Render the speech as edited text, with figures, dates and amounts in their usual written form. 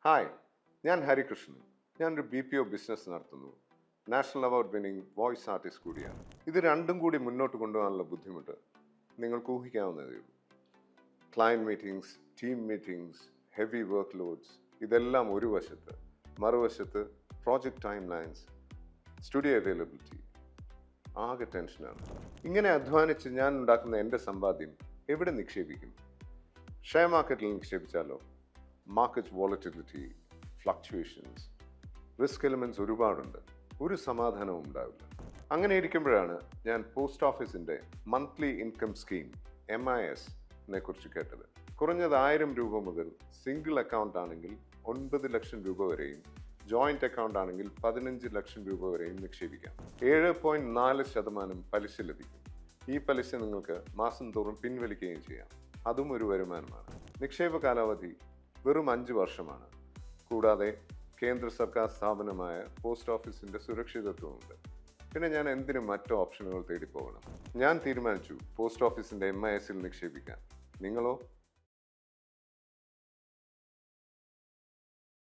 Hi, ഞാൻ ഹരികൃഷ്ണൻ. ഞാനൊരു BPO business നടത്തുന്നു. National award winning voice artist കൂടിയാണ്. ഇത് രണ്ടും കൂടി മുന്നോട്ട് കൊണ്ടുപോകാനുള്ള ബുദ്ധിമുട്ട് നിങ്ങൾക്ക് ഊഹിക്കാവുന്നതേ ഉള്ളൂ. Client meetings, team meetings, heavy work loads, ഇതെല്ലാം ഒരു വശത്ത്. മറുവശത്ത് project time lines, studio availability, ആകെ ടെൻഷനാണ്. ഇങ്ങനെ അധ്വാനിച്ച് ഞാൻ ഉണ്ടാക്കുന്ന എൻ്റെ സമ്പാദ്യം എവിടെ നിക്ഷേപിക്കും? ഷെയർ മാർക്കറ്റിൽ നിക്ഷേപിച്ചാലോ? Market volatility, fluctuations, risk elements ഒരുപാടുണ്ട്. ഒരു സമാധാനവും ഉണ്ടാവില്ല. അങ്ങനെ ഇരിക്കുമ്പോഴാണ് ഞാൻ പോസ്റ്റ് ഓഫീസിൻ്റെ മന്ത്ലി ഇൻകം സ്കീം MIS കുറിച്ച് കേട്ടത്. കുറഞ്ഞത് 1000 രൂപ മുതൽ സിംഗിൾ അക്കൗണ്ട് ആണെങ്കിൽ 9 ലക്ഷം രൂപ വരെയും ജോയിന്റ് അക്കൗണ്ട് ആണെങ്കിൽ 15 ലക്ഷം രൂപ വരെയും നിക്ഷേപിക്കാം. 7.4% പലിശ ലഭിക്കും. ഈ പലിശ നിങ്ങൾക്ക് മാസം തോറും പിൻവലിക്കുകയും ചെയ്യാം. അതും ഒരു വരുമാനമാണ്. നിക്ഷേപ കാലാവധി വെറും 5 വർഷമാണ്. കൂടാതെ കേന്ദ്ര സർക്കാർ സ്ഥാപനമായ പോസ്റ്റ് ഓഫീസിൻ്റെ സുരക്ഷിതത്വമുണ്ട്. പിന്നെ ഞാൻ എന്തിനും മറ്റു ഓപ്ഷനുകൾ തേടി പോകണം? ഞാൻ തീരുമാനിച്ചു പോസ്റ്റ് ഓഫീസിൻ്റെ MIS നിക്ഷേപിക്കാൻ. നിങ്ങളോ?